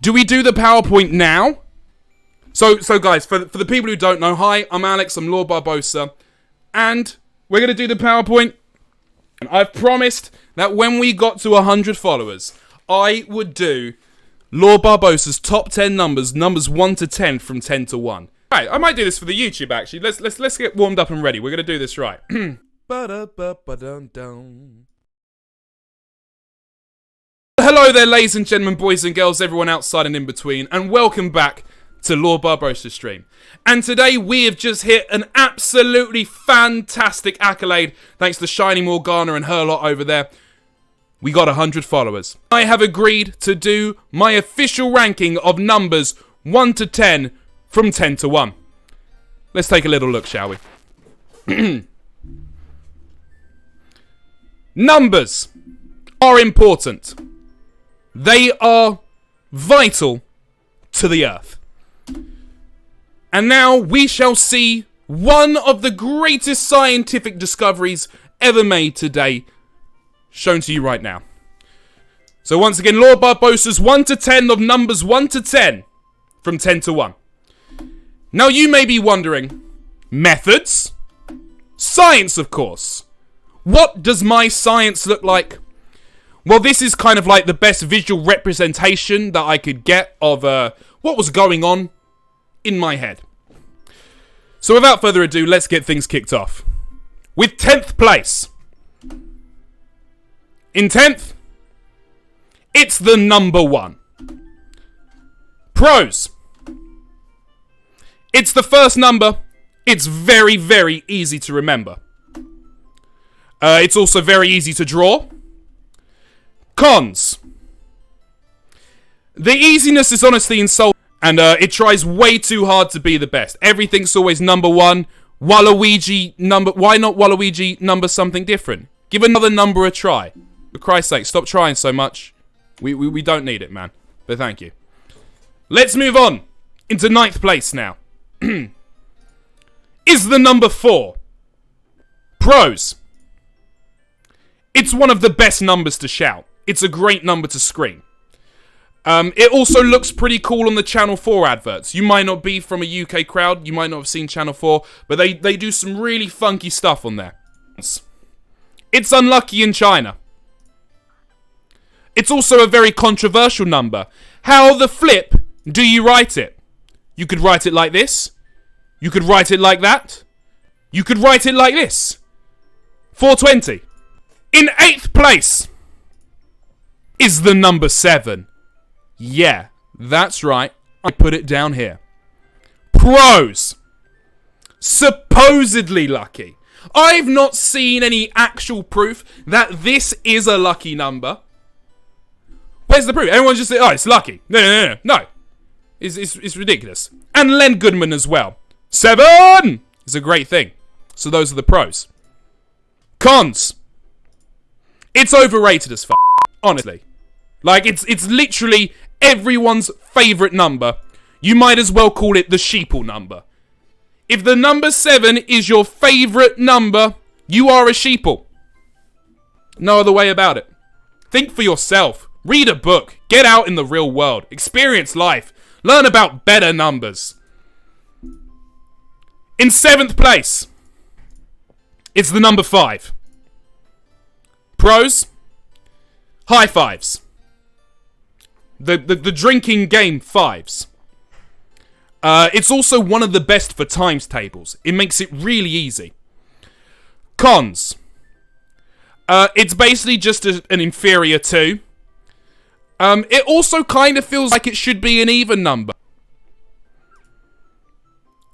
Do we do the PowerPoint now? So guys, for the people who don't know, hi, I'm Alex, I'm Lord Barbosa, and we're going to do the PowerPoint. And I've promised that when we got to 100 followers, I would do Lord Barbosa's top 10 numbers 1 to 10 from 10 to 1. Right, I might do this for the YouTube actually. Let's get warmed up and ready. We're going to do this right. Hello there, ladies and gentlemen, boys and girls, everyone outside and in between, and welcome back to Lord Barbosa's stream. And today we have just hit an absolutely fantastic accolade, thanks to Shiny Morgana and her lot over there. We got 100 followers. I have agreed to do my official ranking of numbers 1 to 10 from 10 to 1. Let's take a little look, shall we? Numbers are important. They are vital to the earth. And now we shall see one of the greatest scientific discoveries ever made today, shown to you right now. So once again, Lord Barbosa's 1 to 10 of numbers 1 to 10 from 10 to 1. Now you may be wondering, methods? Science, of course. What does my science look like? Well, this is kind of like the best visual representation that I could get of what was going on in my head. So without further ado, let's get things kicked off. With 10th place. In 10th, it's the number 1. Pros. It's the first number. It's very, very easy to remember. It's also very easy to draw. Cons. The easiness is honestly insulting, and it tries way too hard to be the best. Everything's always number 1. Waluigi number... Why not Waluigi number something different? Give another number a try. For Christ's sake, stop trying so much. We don't need it, man. But thank you. Let's move on into 9th place now. Is the number 4. Pros. It's one of the best numbers to shout. It's a great number to scream. It also looks pretty cool on the Channel 4 adverts. You might not be from a UK crowd. You might not have seen Channel 4. But they do some really funky stuff on there. It's unlucky in China. It's also a very controversial number. How the flip do you write it? You could write it like this. You could write it like that. You could write it like this. 420. In 8th place is the number 7. Yeah, that's right. I put it down here. Pros. Supposedly lucky. I've not seen any actual proof that this is a lucky number. Where's the proof? Everyone's just saying, oh, it's lucky. No. It's ridiculous. And Len Goodman as well. 7 is a great thing. So those are the pros. Cons. It's overrated as fuck. Honestly. Like, it's literally everyone's favourite number. You might as well call it the sheeple number. If the number 7 is your favourite number, you are a sheeple. No other way about it. Think for yourself. Read a book. Get out in the real world. Experience life. Learn about better numbers. In 7th place, it's the number 5. Pros, high fives. The drinking game fives. It's also one of the best for times tables. It makes it really easy. Cons. It's basically just an inferior 2. It also kind of feels like it should be an even number.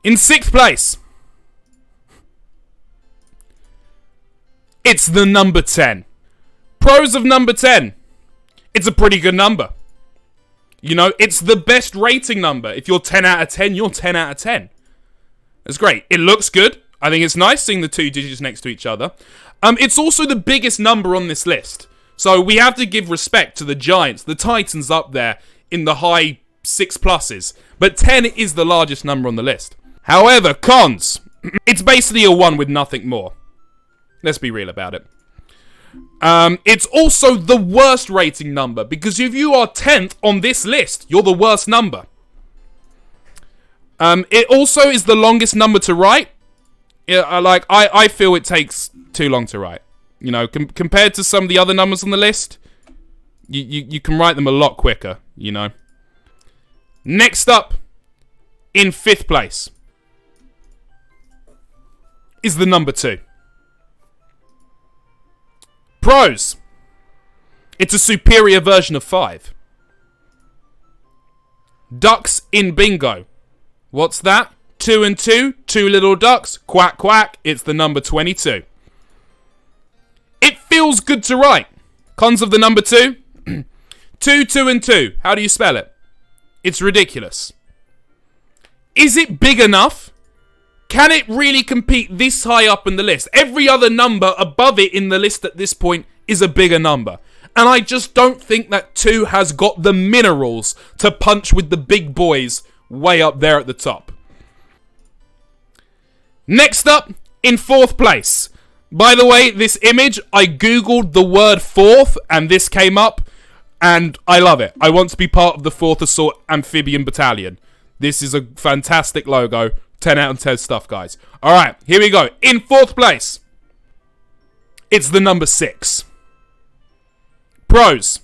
In 6th place, it's the number 10. Pros of number 10. It's a pretty good number. You know, it's the best rating number. If you're 10 out of 10, you're 10 out of 10. That's great. It looks good. I think it's nice seeing the 2 digits next to each other. It's also the biggest number on this list. So we have to give respect to the giants, the titans up there in the high 6 pluses. But 10 is the largest number on the list. However, cons. It's basically a 1 with nothing more. Let's be real about it. It's also the worst rating number, because if you are 10th on this list, you're the worst number. It also is the longest number to write. I feel it takes too long to write. You know, compared to some of the other numbers on the list, you can write them a lot quicker, you know. Next up, in 5th place, is the number 2. Pros. It's a superior version of 5. Ducks in bingo. What's that? 2 and 2, 2 little ducks, quack quack, it's the number 22. It feels good to write. Cons of the number 2? 2, 2 and 2. How do you spell it? It's ridiculous. Is it big enough? Can it really compete this high up in the list? Every other number above it in the list at this point is a bigger number. And I just don't think that 2 has got the minerals to punch with the big boys way up there at the top. Next up, in 4th place. By the way, this image, I googled the word 4th and this came up. And I love it. I want to be part of the 4th Assault Amphibian Battalion. This is a fantastic logo. 10 out of 10 stuff, guys. Alright, here we go. In 4th place, it's the number 6. Pros.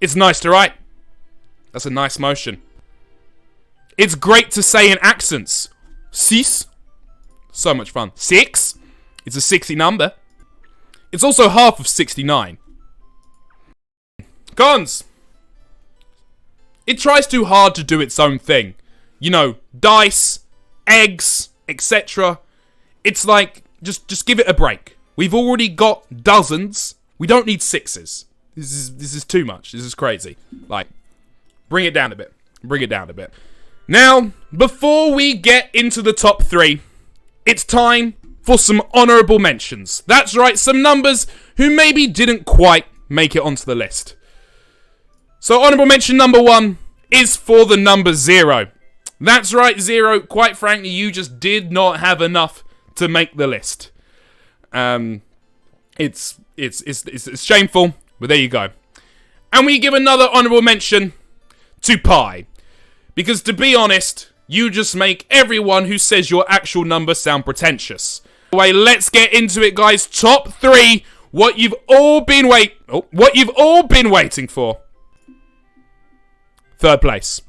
It's nice to write. That's a nice motion. It's great to say in accents. 6. So much fun. 6. It's a 60 number. It's also half of 69. Cons. It tries too hard to do its own thing. You know, dice, eggs, etc. It's like, just give it a break. We've already got dozens. We don't need 6s. This is too much. This is crazy. Like, bring it down a bit. Bring it down a bit. Now, before we get into the top 3, it's time for some honourable mentions. That's right, some numbers who maybe didn't quite make it onto the list. So honourable mention number 1 is for the number 0. That's right, 0. Quite frankly, you just did not have enough to make the list. It's shameful, but there you go. And we give another honourable mention to pi. Because to be honest, you just make everyone who says your actual number sound pretentious. Anyway, let's get into it, guys. Top 3, what you've all been waiting for. 3rd place.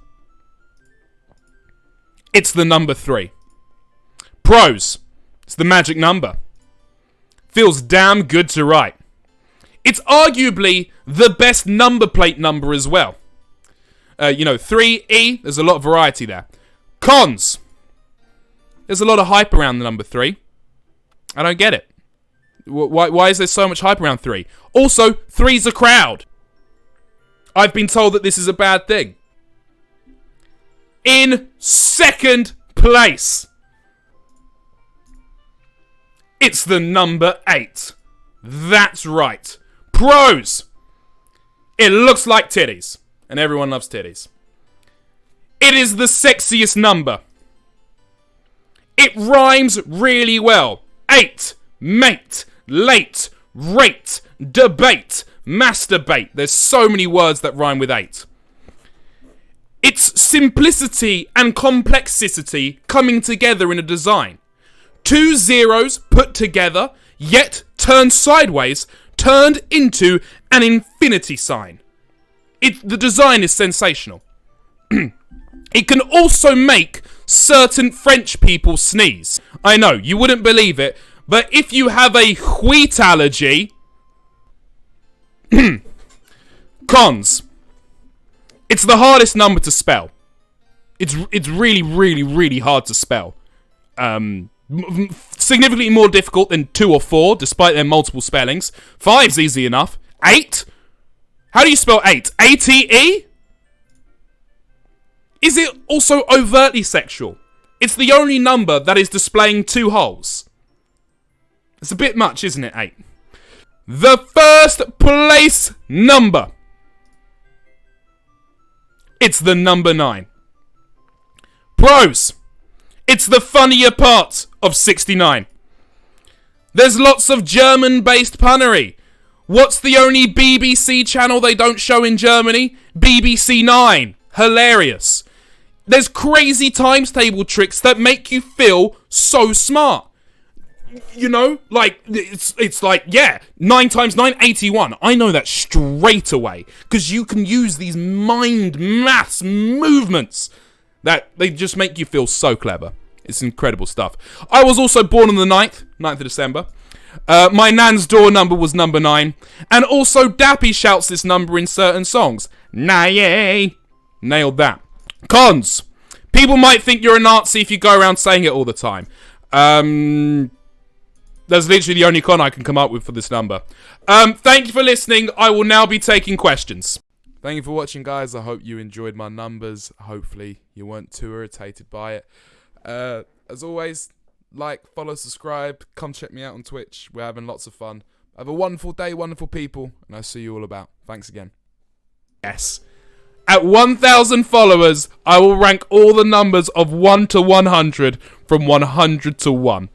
It's the number 3. Pros. It's the magic number. Feels damn good to write. It's arguably the best number plate number as well. 3E, there's a lot of variety there. Cons. There's a lot of hype around the number 3. I don't get it. Why is there so much hype around 3? Also, 3's a crowd. I've been told that this is a bad thing. In 2nd place, it's the number 8. That's right. Pros. It looks like titties. And everyone loves titties. It is the sexiest number. It rhymes really well. 8, mate, late, rate, debate, masturbate. There's so many words that rhyme with 8. It's simplicity and complexity coming together in a design. 2 zeros put together, yet turned sideways, turned into an infinity sign. The design is sensational. It can also make certain French people sneeze. I know, you wouldn't believe it, but if you have a wheat allergy... Cons. It's the hardest number to spell. It's really, really, really hard to spell. Significantly more difficult than 2 or 4, despite their multiple spellings. 5's easy enough. 8? How do you spell 8? A-T-E? Is it also overtly sexual? It's the only number that is displaying 2 holes. It's a bit much, isn't it, 8? The 1st place number. It's the number 9. Pros. It's the funnier part of 69. There's lots of German-based punnery. What's the only BBC channel they don't show in Germany? BBC 9. Hilarious. There's crazy times table tricks that make you feel so smart. You know, like, it's like, yeah, 9 times 9, 81. I know that straight away. Because you can use these mind maths movements that they just make you feel so clever. It's incredible stuff. I was also born on the 9th of December. My nan's door number was number 9. And also Dappy shouts this number in certain songs. Naye. Nailed that. Cons. People might think you're a Nazi if you go around saying it all the time. That's literally the only con I can come up with for this number. Thank you for listening. I will now be taking questions. Thank you for watching, guys. I hope you enjoyed my numbers. Hopefully you weren't too irritated by it. As always, like, follow, subscribe. Come check me out on Twitch. We're having lots of fun. Have a wonderful day, wonderful people. And I'll see you all about. Thanks again. Yes. At 1,000 followers, I will rank all the numbers of 1 to 100 from 100 to 1.